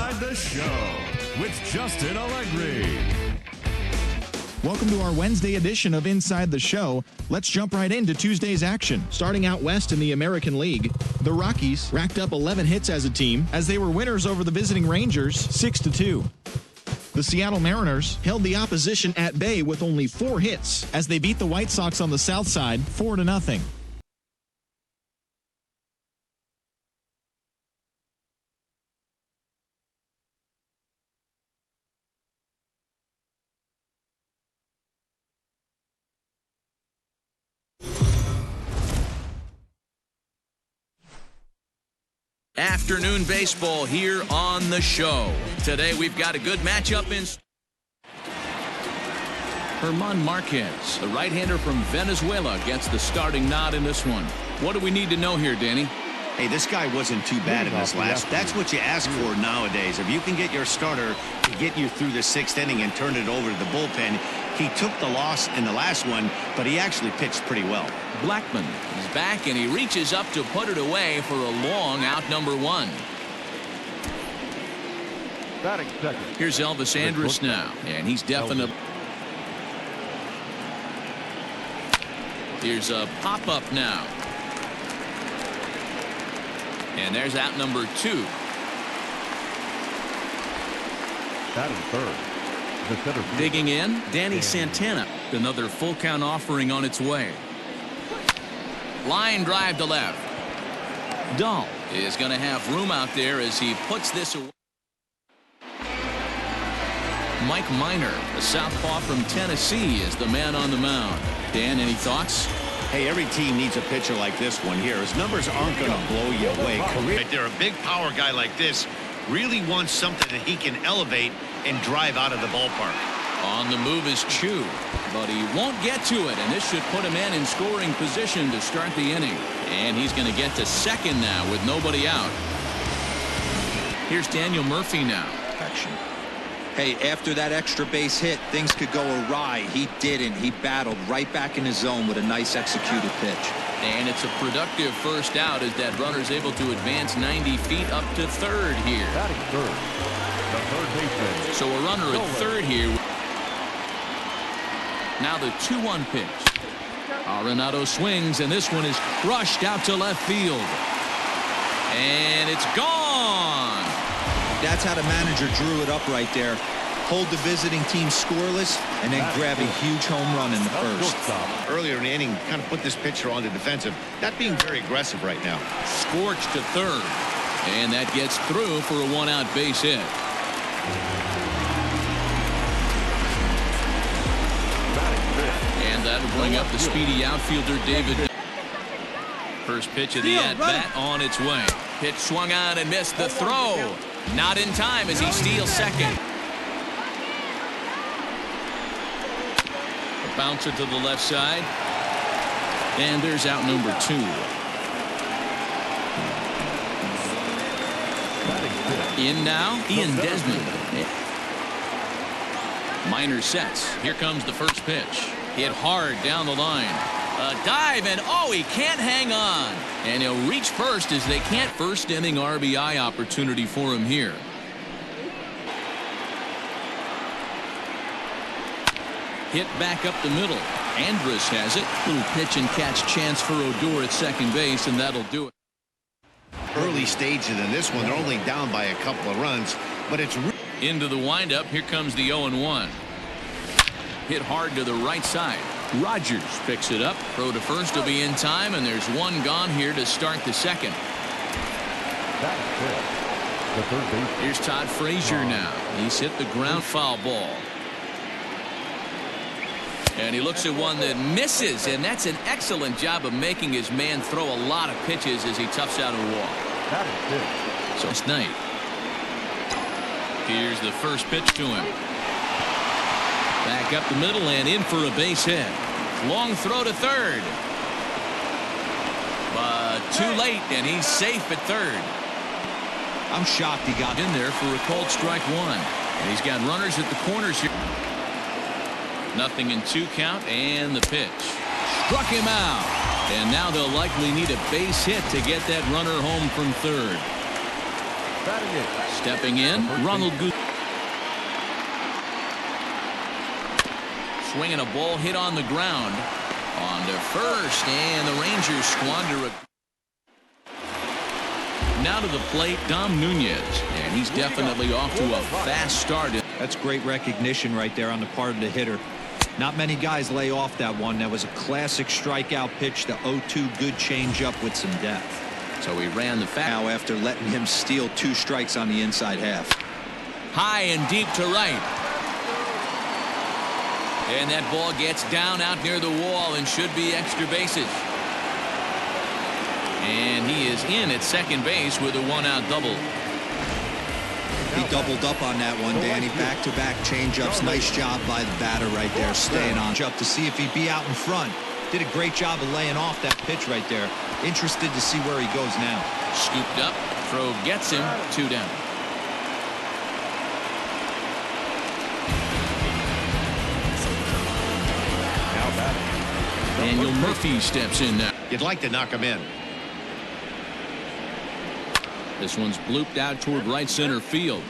Inside the Show with Justin Allegri. Welcome to our Wednesday edition of Inside the Show. Let's jump right into Tuesday's action. Starting out west in the American League, the Rockies racked up 11 hits as a team as they were winners over the visiting Rangers 6-2. The Seattle Mariners held the opposition at bay with only 4 hits as they beat the White Sox on the south side 4-0. Afternoon baseball here on the show. Today we've got a good matchup in German Marquez, the right-hander from Venezuela, gets the starting nod in this one. What do we need to know here, Danny? Hey, this guy wasn't too bad in this last. That's what you ask for nowadays. If you can get your starter to get you through the 6th inning and turn it over to the bullpen. He took the loss in the last one, but he actually pitched pretty well. Blackman is back, and he reaches up to put it away for a long out number 1. Here's Elvis Andrus now, and he's definitely. Here's a pop-up now. And there's out number 2. Batting third. Digging in, Danny Santana. Another full count offering on its way. Line drive to left. Dahl is going to have room out there as he puts this away. Mike Minor, the southpaw from Tennessee, is the man on the mound. Dan, any thoughts? Hey, every team needs a pitcher like this one here. His numbers aren't going to blow you away. Right there, a big power guy like this really wants something that he can elevate and drive out of the ballpark. On the move is Chu, but he won't get to it, and this should put him in scoring position to start the inning. And he's going to get to second now with nobody out. Here's Daniel Murphy now. Hey, after that extra base hit, things could go awry. He didn't. He battled right back in his zone with a nice executed pitch. And it's a productive first out as that runner's able to advance 90 feet up to third here. Batting third. The third baseman. So a runner at third here. Now the 2-1 pitch. Arenado swings, and this one is crushed out to left field. And it's gone. That's how the manager drew it up right there. Hold the visiting team scoreless and then grab a huge home run in the first. Earlier in the inning, kind of put this pitcher on the defensive. Not being very aggressive right now. Scorched to third. And that gets through for a 1-out base hit. And that'll bring up the speedy outfielder David. First pitch of the at-bat on its way. Pitch swung on and missed the throw. Not in time as he steals second. A bouncer to the left side. And there's out number 2. In now, Ian Desmond. Minor sets. Here comes the first pitch. Hit hard down the line. A dive, and oh, he can't hang on. And he'll reach first as they can't. First inning RBI opportunity for him here. Hit back up the middle. Andrus has it. Little pitch and catch chance for Odor at second base, and that'll do it. Early stages in this one, they're only down by a couple of runs, but it's into the windup. Here comes the 0-1. Hit hard to the right side. Rogers picks it up. Throw to first will be in time, and there's one gone here to start the second. Here's Todd Frazier now. He's hit the ground foul ball. And he looks at one that misses, and that's an excellent job of making his man throw a lot of pitches as he toughs out a walk. So it's night. Here's the first pitch to him. Back up the middle and in for a base hit. Long throw to third. But too late, and he's safe at third. I'm shocked he got in there for a called strike 1. And he's got runners at the corners here. Nothing in 2 count, and the pitch. Struck him out. And now they'll likely need a base hit to get that runner home from third. Batting it. Stepping in, Ronald Goose. Swinging a ball hit on the ground. On to first, and the Rangers squander it. Now to the plate, Dom Nunez, and he's definitely off to a fast start. That's great recognition right there on the part of the hitter. Not many guys lay off that one. That was a classic strikeout pitch, the 0-2 good changeup with some depth. So he ran the foul Now after letting him steal 2 strikes on the inside half. high and deep to right. And that ball gets down out near the wall and should be extra bases. And he is in at second base with a 1-out double. He doubled up on that one, Danny. Back-to-back changeups. Nice job by the batter right there, staying on up to see if he'd be out in front. Did a great job of laying off that pitch right there. Interested to see where he goes now. Scooped up, throw gets him, 2 down. Now batting. Daniel Murphy steps in now. You'd like to knock him in. This one's blooped out toward right center field.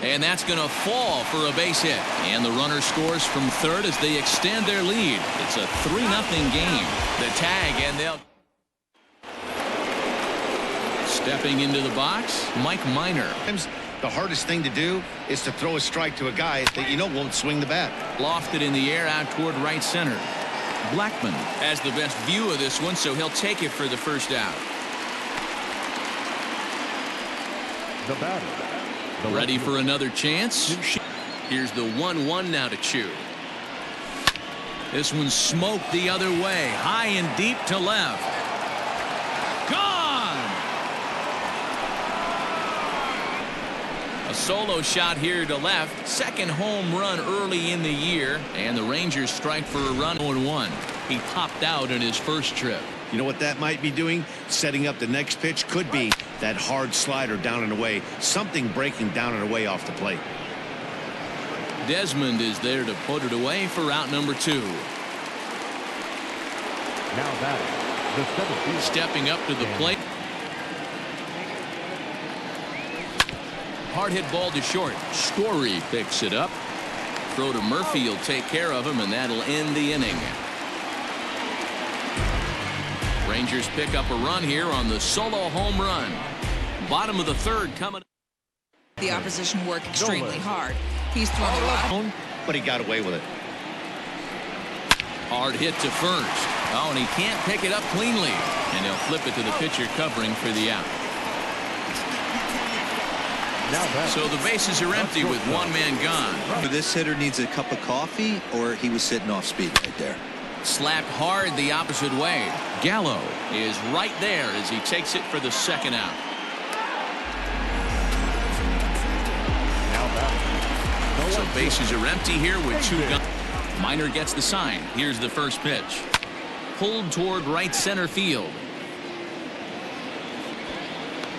And that's going to fall for a base hit. And the runner scores from third as they extend their lead. It's a 3-0 game. The tag, and they'll... Stepping into the box, Mike Minor. The hardest thing to do is to throw a strike to a guy that you know won't swing the bat. Lofted in the air out toward right center. Blackman has the best view of this one, so he'll take it for the first out. The batter. Ready for another chance. Here's the 1-1 now to Chew. This one's smoked the other way, high and deep to left. Gone. A solo shot here to left. Second home run early in the year, and the Rangers strike for a run 0-1. He popped out in his first trip. You know what that might be doing? Setting up the next pitch. Could be that hard slider down and away. Something breaking down and away off the plate. Desmond is there to put it away for out number 2. Now batting. The 7th. Stepping up to the plate. Hard hit ball to short. Story picks it up. Throw to Murphy will take care of him, and that'll end the inning. Rangers pick up a run here on the solo home run. Bottom of the third coming. The opposition work extremely hard. He's thrown a lot. But he got away with it. Hard hit to first. Oh, and he can't pick it up cleanly. And he'll flip it to the pitcher covering for the out. So the bases are empty with 1 man gone. This hitter needs a cup of coffee, or he was sitting off speed right there. Slapped hard the opposite way. Gallo is right there as he takes it for the second out. Now batting. So bases are empty here with 2 guns. Minor gets the sign. Here's the first pitch. Pulled toward right center field.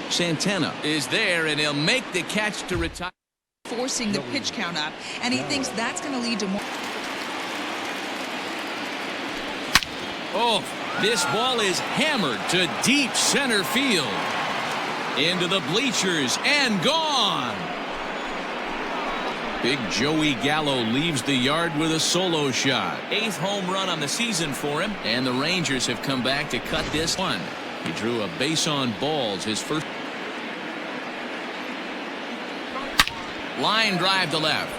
Santana is there, and he'll make the catch to retire. Forcing the pitch count up, and he thinks that's going to lead to more. Oh, this ball is hammered to deep center field. Into the bleachers and gone. Big Joey Gallo leaves the yard with a solo shot. 8th home run on the season for him, and the Rangers have come back to cut this one. He drew a base on balls his first. Line drive to left.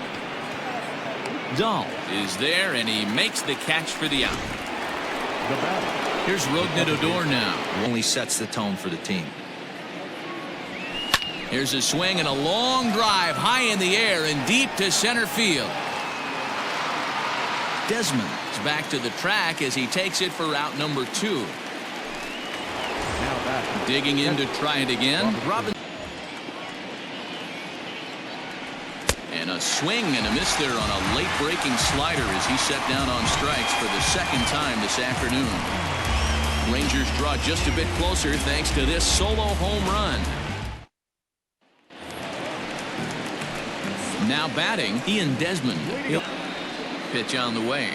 Dahl is there, and he makes the catch for the out. The batter. Here's Rougned Odor now. Only sets the tone for the team. Here's a swing and a long drive high in the air and deep to center field. Desmond is back to the track as he takes it for out number 2. Now batting. Digging in to try it again. Robin. And a swing and a miss there on a late breaking slider as he set down on strikes for the second time this afternoon. Rangers draw just a bit closer thanks to this solo home run. Now batting, Ian Desmond. He'll pitch on the way.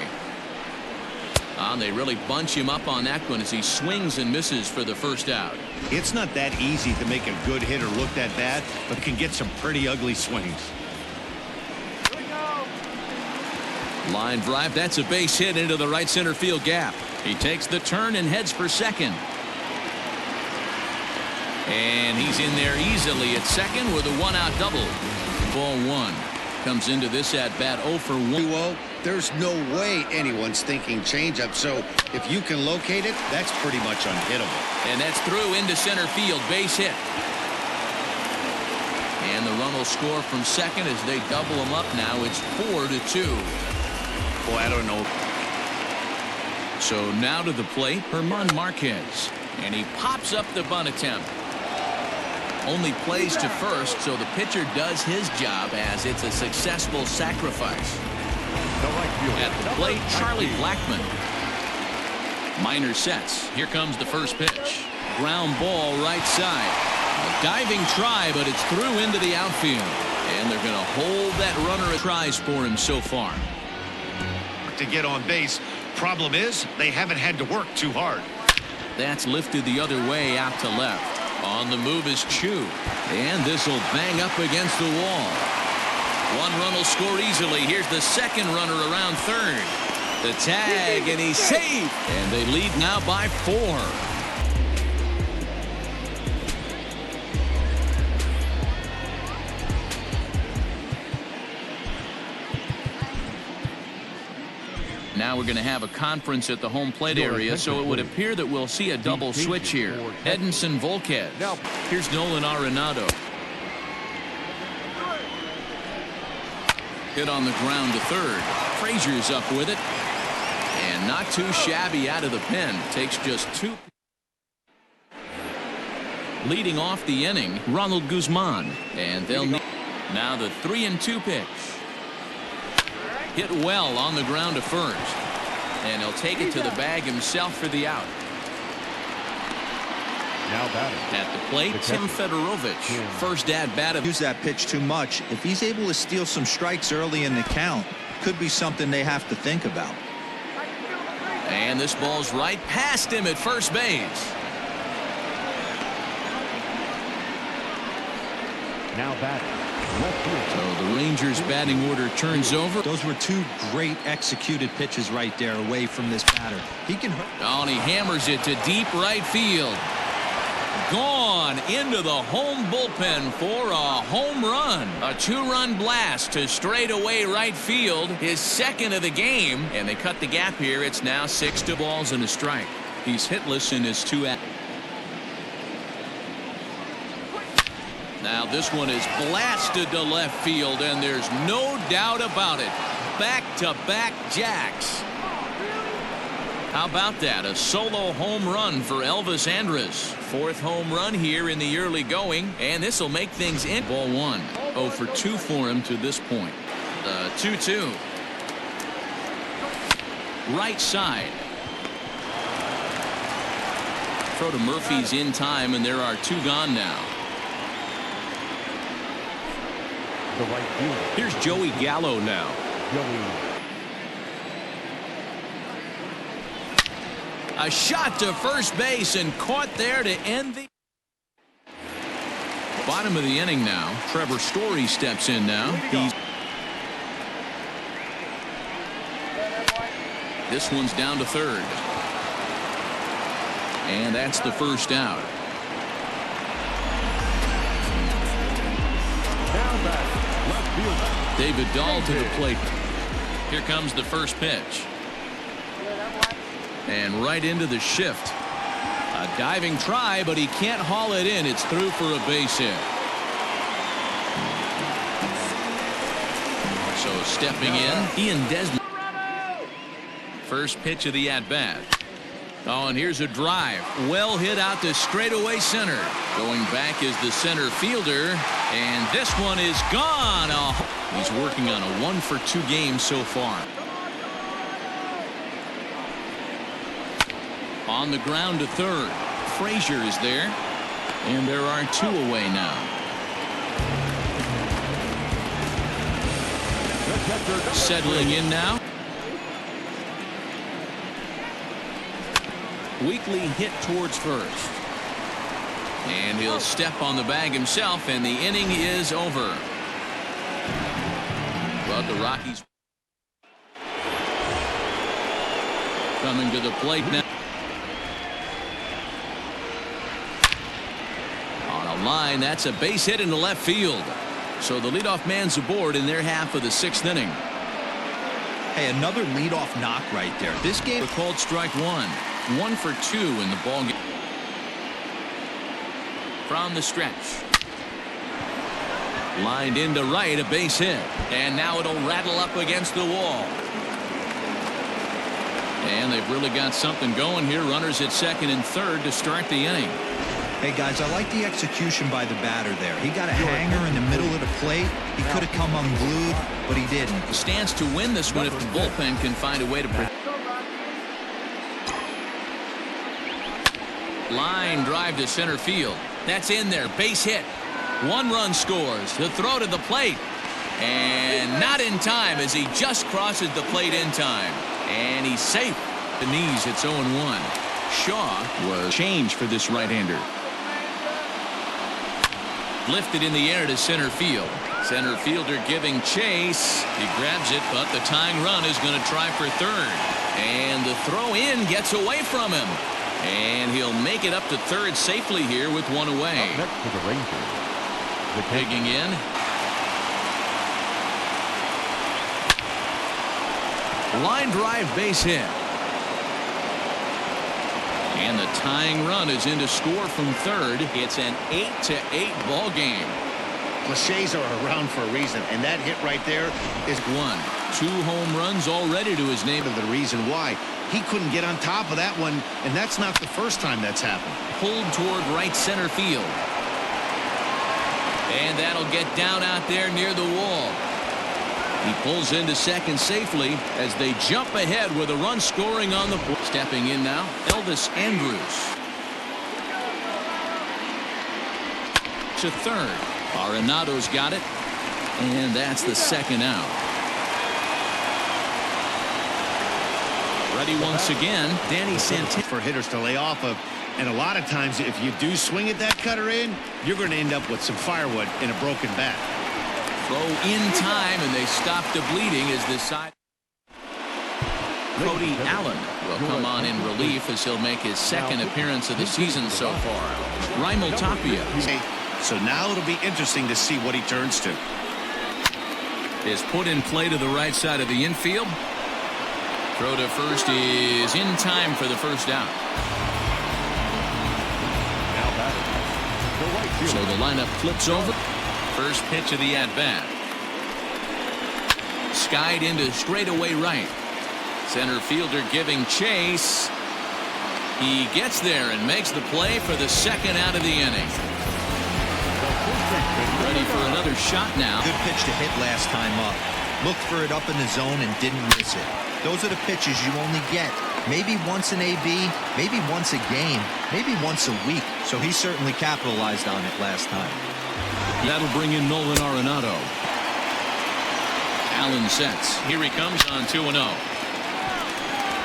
They really bunch him up on that one as he swings and misses for the first out. It's not that easy to make a good hitter look that bad, but can get some pretty ugly swings. Line drive. That's a base hit into the right center field gap. He takes the turn and heads for second. And he's in there easily at second with a one-out double. Ball one. Comes into this at bat 0 for 1. There's no way anyone's thinking changeup, so if you can locate it, that's pretty much unhittable. And that's through into center field. Base hit. And the run will score from second as they double him up now. It's 4-2. Boy, I don't know. So now to the plate, German Marquez. And he pops up the bunt attempt. Only plays to first, so the pitcher does his job as it's a successful sacrifice. At the plate, Charlie Blackmon. Minor sets. Here comes the first pitch. Ground ball right side. A diving try, but it's through into the outfield. And they're going to hold that runner. Tries for him so far. To get on base. Problem is, they haven't had to work too hard. That's lifted the other way out to left. On the move is Chu. And this will bang up against the wall. One run will score easily. Here's the second runner around third. The tag, and he's safe. And they lead now by 4. Now we're going to have a conference at the home plate area, so it would appear that we'll see a double switch here. Edinson Volquez. Here's Nolan Arenado. Hit on the ground to third. Frazier's up with it. And not too shabby out of the pen. Takes just 2. Leading off the inning, Ronald Guzman. And they'll need. Now the 3-2 pitch. Hit well on the ground to first. And he'll take it to the bag himself for the out. Now batting. At the plate, Tim Fedorovich. First at bat of. Use that pitch too much. If he's able to steal some strikes early in the count, could be something they have to think about. And this ball's right past him at first base. Now batting. So the Rangers batting order turns over. Those were 2 great executed pitches right there away from this batter. He can hurt. Oh, and he hammers it to deep right field. Gone into the home bullpen for a home run. A 2-run blast to straightaway right field. His second of the game. And they cut the gap here. It's now 6 balls and a strike. He's hitless in his 2 at. Now this one is blasted to left field, and there's no doubt about it. Back-to-back jacks. How about that? A solo home run for Elvis Andrus. 4th home run here in the early going, and this will make things in. Ball 1. 0 for 2 for him to this point. The 2-2. Right side. Throw to Murphy's in time, and there are 2 gone now. The right fielder. Here's Joey Gallo now. A shot to first base and caught there to end the bottom of the inning now. Trevor Story steps in now. This one's down to third. And that's the first out. Now batting. Left fielder. David Dahl to the plate. Here comes the first pitch. And right into the shift. A diving try, but he can't haul it in. It's through for a base hit. So stepping in, Ian Desmond. First pitch of the at-bat. Oh, and here's a drive. Well hit out to straightaway center. Going back is the center fielder. And this one is gone. Oh, he's working on a 1 for 2 game so far. On the ground to third. Frazier is there. And there are 2 away now. Settling in now. Weekly hit towards first. And he'll step on the bag himself, and the inning is over. But the Rockies coming to the plate now. On a line, that's a base hit into left field. So the leadoff man's aboard in their half of the 6th inning. Hey, another leadoff knock right there. This game called strike one. 1 for 2 in the ball game. From the stretch. Lined into right, a base hit. And now it'll rattle up against the wall. And they've really got something going here. Runners at second and third to start the inning. Hey, guys, I like the execution by the batter there. He got a hanger in the middle of the plate. He could have come unglued, but he didn't. The stance to win this one if the bullpen can find a way to protect. Line drive to center field. That's in there. Base hit. 1 run scores. The throw to the plate. And not in time as he just crosses the plate in time. And he's safe. The knees, it's 0-1. Shaw was changed for this right-hander. Lifted in the air to center field. Center fielder giving chase. He grabs it, but the tying run is going to try for third. And the throw in gets away from him. And he'll make it up to third safely here with 1 away. Up next to the Rangers. Digging in. Line drive base hit. And the tying run is in to score from third. It's an 8-8 ball game. Cliches are around for a reason, and that hit right there is 1. 2 home runs already to his name. the reason why. He couldn't get on top of that one, and that's not the first time that's happened. Pulled toward right center field. And that'll get down out there near the wall. He pulls into second safely as they jump ahead with a run scoring on the board. Stepping in now, Elvis Andrus. To third. Arenado's got it. And that's the second out. Ready once again, Danny Santana. For hitters to lay off of. And a lot of times, if you do swing at that cutter in, you're going to end up with some firewood in a broken bat. Throw in time, and they stop the bleeding as this side. Cody Allen will come on in relief as he'll make his second appearance of the season so far. Raimel Tapia. So now it'll be interesting to see what he turns to. Is put in play to the right side of the infield. Throw to first is in time for the first out. So the lineup flips over. First pitch of the at-bat. Skied into straightaway right. Center fielder giving chase. He gets there and makes the play for the second out of the inning. Ready for another shot now. Good pitch to hit last time up. Looked for it up in the zone and didn't miss it. Those are the pitches you only get. Maybe once an AB, maybe once a game, maybe once a week. So he certainly capitalized on it last time. That'll bring in Nolan Arenado. Allen sets. Here he comes on 2-0.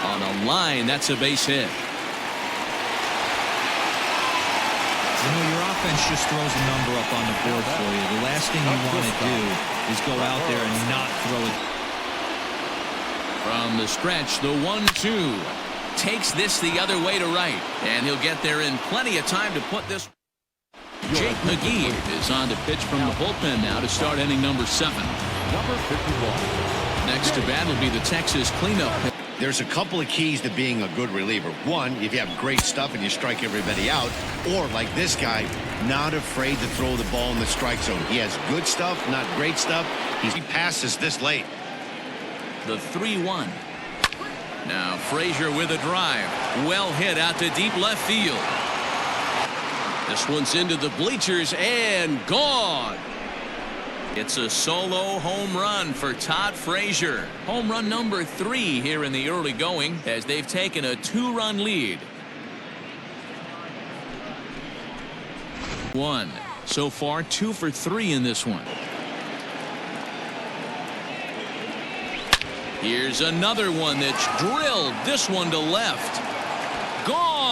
On a line, that's a base hit. You know, your offense just throws a number up on the board for you. The last thing you want to do is go out there and not throw it. From the stretch, the 1-2. Takes this the other way to right. And he'll get there in plenty of time to put this. Jake McGee is on to pitch from the bullpen now to start inning number 7. Number 51. Next to bat will be the Texas cleanup. There's a couple of keys to being a good reliever. One, if you have great stuff and you strike everybody out, or like this guy, not afraid to throw the ball in the strike zone. He has good stuff, not great stuff. He passes this late. The 3-1. Now Frazier with a drive. Well hit out to deep left field. This one's into the bleachers and gone. It's a solo home run for Todd Frazier. Home run number 3 here in the early going as they've taken a 2-run lead. 1. So far 2 for 3 in this one. Here's another one that's drilled. This one to left. Gone.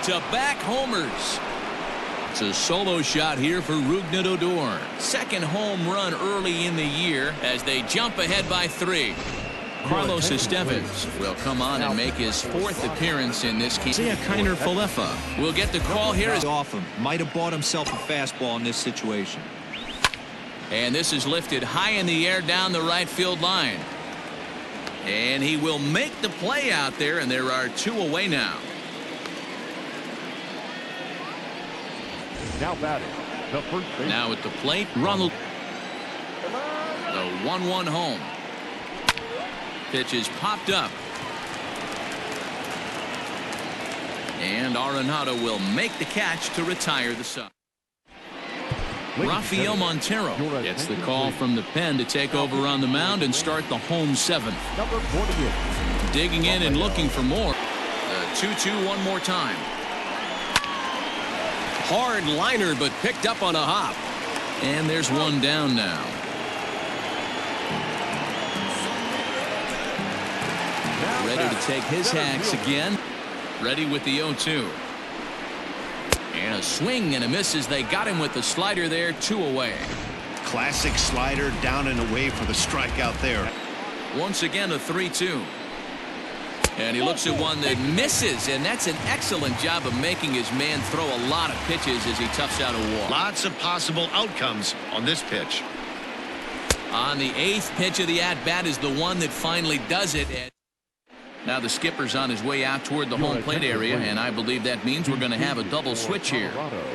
back-to-back homers. It's a solo shot here for Rougned Odor. Second home run early in the year as they jump ahead by 3. Carlos Estevez will come on and make his 4th appearance in this game. Isaiah Kiner Falefa will get the call here. Off him. Might have bought himself a fastball in this situation. And this is lifted high in the air down the right field line. And he will make the play out there, and there are 2 away now. Now batting, the first base. Now at the plate, Ronald. The 1-1 home. Pitch is popped up. And Arenado will make the catch to retire the side. Rafael Montero gets the call from the pen to take over on the mound and start the home 7th. Number 48. Digging in and looking for more. The 2-2 one more time. Hard liner, but picked up on a hop. And there's one down now. Ready to take his hacks again. Ready with the 0-2. And a swing and a miss as they got him with the slider there. 2 away. Classic slider down and away for the strikeout there. Once again a 3-2. And he looks at one that misses, and that's an excellent job of making his man throw a lot of pitches as he toughs out a wall. Lots of possible outcomes on this pitch. On the 8th pitch of the at-bat is the one that finally does it. Now the skipper's on his way out toward the home plate area, and I believe that means we're going to have a double switch here.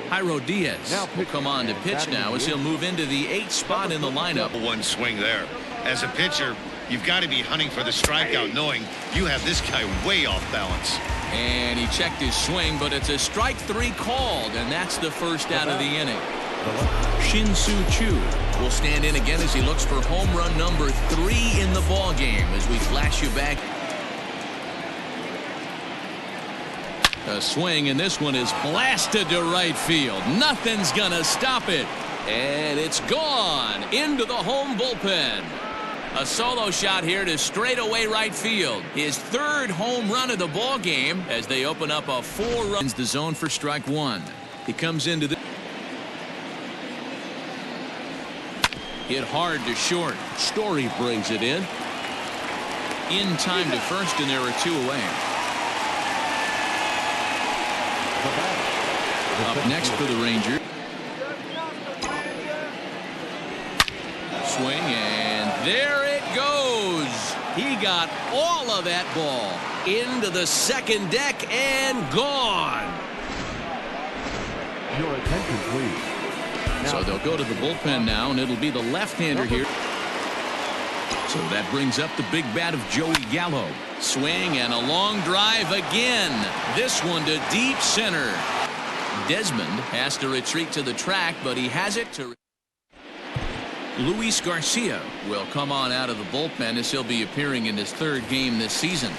Jairo Diaz will come on to pitch now as he'll move into the 8th spot in the lineup. One swing there. As a pitcher, you've got to be hunting for the strikeout, knowing you have this guy way off balance. And he checked his swing, but it's a strike 3 called, and that's the first out of the inning. Shin-Soo will stand in again as he looks for home run number 3 in the ball game as we flash you back. A swing, and this one is blasted to right field. Nothing's gonna stop it, and it's gone into the home bullpen. A solo shot here to straightaway right field. His 3rd home run of the ball game as they open up a 4-run. The zone for strike 1. He comes into the hit hard to short. Story brings it in time to first, and there are 2 away. Up next for the Rangers. Swing, and there it goes. He got all of that ball into the second deck and gone. Your attention, please. So they'll go to the bullpen now, and it'll be the left-hander here. So that brings up the big bat of Joey Gallo. Swing and a long drive again. This one to deep center. Desmond has to retreat to the track, but he has it to. Luis Garcia will come on out of the bullpen as he'll be appearing in his 3rd game this season.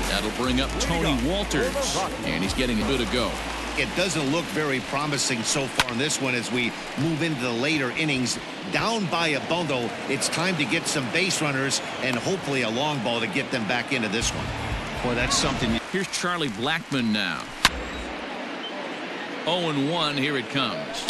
That'll bring up Tony Walters, and he's getting a bit to go. It doesn't look very promising so far in this one as we move into the later innings. Down by a bundle, it's time to get some base runners and hopefully a long ball to get them back into this one. Boy, that's something. Here's Charlie Blackmon now. 0-1, here it comes.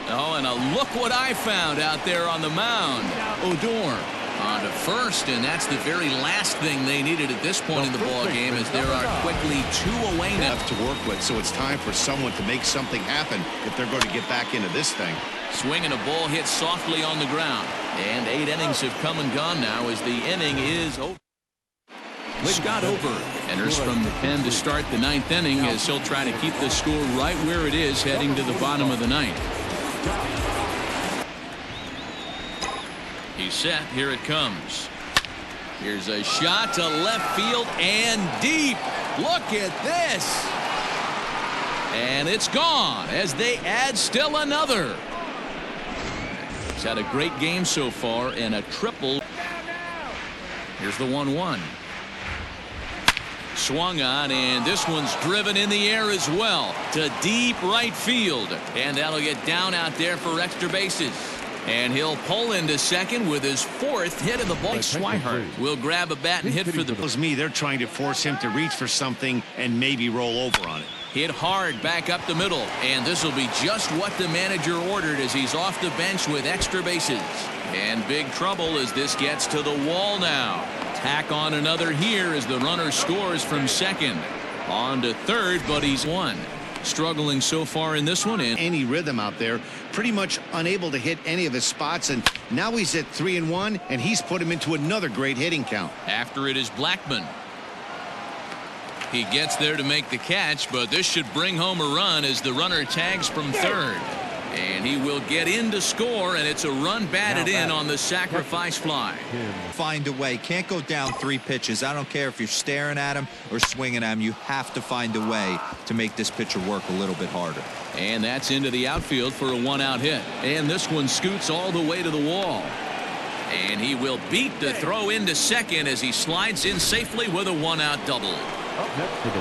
Oh, and look what I found out there on the mound. Odor on to first, and that's the very last thing they needed at this point in the ball game, as there are quickly 2 away now. Enough to work with, so it's time for someone to make something happen if they're going to get back into this thing. Swing and a ball hit softly on the ground, and 8 innings have come and gone now as the inning is over. Scott Over enters from the pen to start the 9th inning as he'll try to keep the score right where it is heading to the bottom of the 9th. He's set. Here it comes. Here's a shot to left field and deep. Look at this. And it's gone as they add still another. He's had a great game so far and a triple. Here's the 1-1. Swung on, and this one's driven in the air as well to deep right field, and that'll get down out there for extra bases. And he'll pull into second with his 4th hit of the ball. Swihart will grab a bat and hit for the. Tells me they're trying to force him to reach for something and maybe roll over on it. Hit hard back up the middle, and this will be just what the manager ordered as he's off the bench with extra bases. And big trouble as this gets to the wall now. Tack on another here as the runner scores from second. On to third, but he's won. Struggling so far in this one. Any rhythm out there, pretty much unable to hit any of his spots, and now he's at 3-1, and he's put him into another great hitting count. After it is Blackman. He gets there to make the catch, but this should bring home a run as the runner tags from third. And he will get in to score, and it's a run batted in on the sacrifice fly. Find a way. Can't go down 3 pitches. I don't care if you're staring at him or swinging at him. You have to find a way to make this pitcher work a little bit harder. And that's into the outfield for a 1-out hit. And this one scoots all the way to the wall. And he will beat the throw into second as he slides in safely with a 1-out double.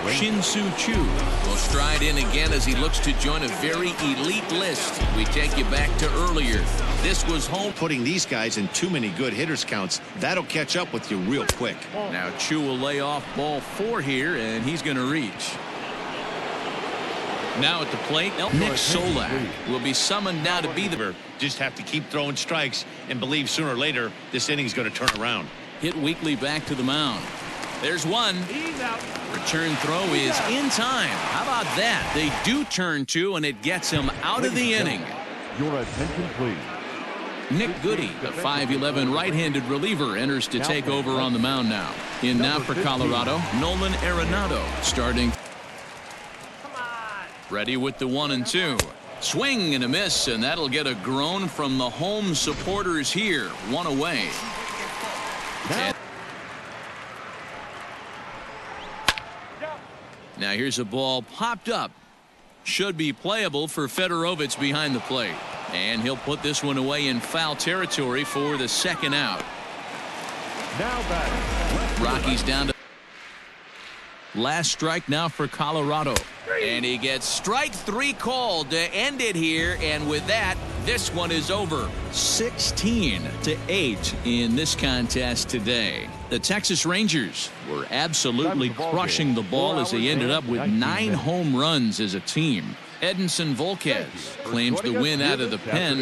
Shin-Soo will stride in again as he looks to join a very elite list. We take you back to earlier. This was home. Putting these guys in too many good hitters counts, that'll catch up with you real quick. Now Chu will lay off ball 4 here, and he's going to reach. Now at the plate, Nick Solak will be summoned now to be the. Just have to keep throwing strikes and believe sooner or later this inning's going to turn around. Hit weakly back to the mound. There's one. Return throw is in time. How about that? They do turn 2, and it gets him out of the inning. Your attention, please. Nick Goody, the 5'11" right-handed reliever, enters to take over on the mound now. In now for Colorado, Nolan Arenado starting. Ready with the 1-2. Swing and a miss, and that'll get a groan from the home supporters here. 1 away. Now here's a ball popped up. Should be playable for Fedorovich behind the plate. And he'll put this one away in foul territory for the 2nd out. Now batting. Rockies down to last strike now for Colorado. And he gets strike 3 called to end it here. And with that, this one is over. 16-8 in this contest today. The Texas Rangers were absolutely crushing the ball as they ended up with 9 home runs as a team. Edinson Volquez claims the win out of the pen.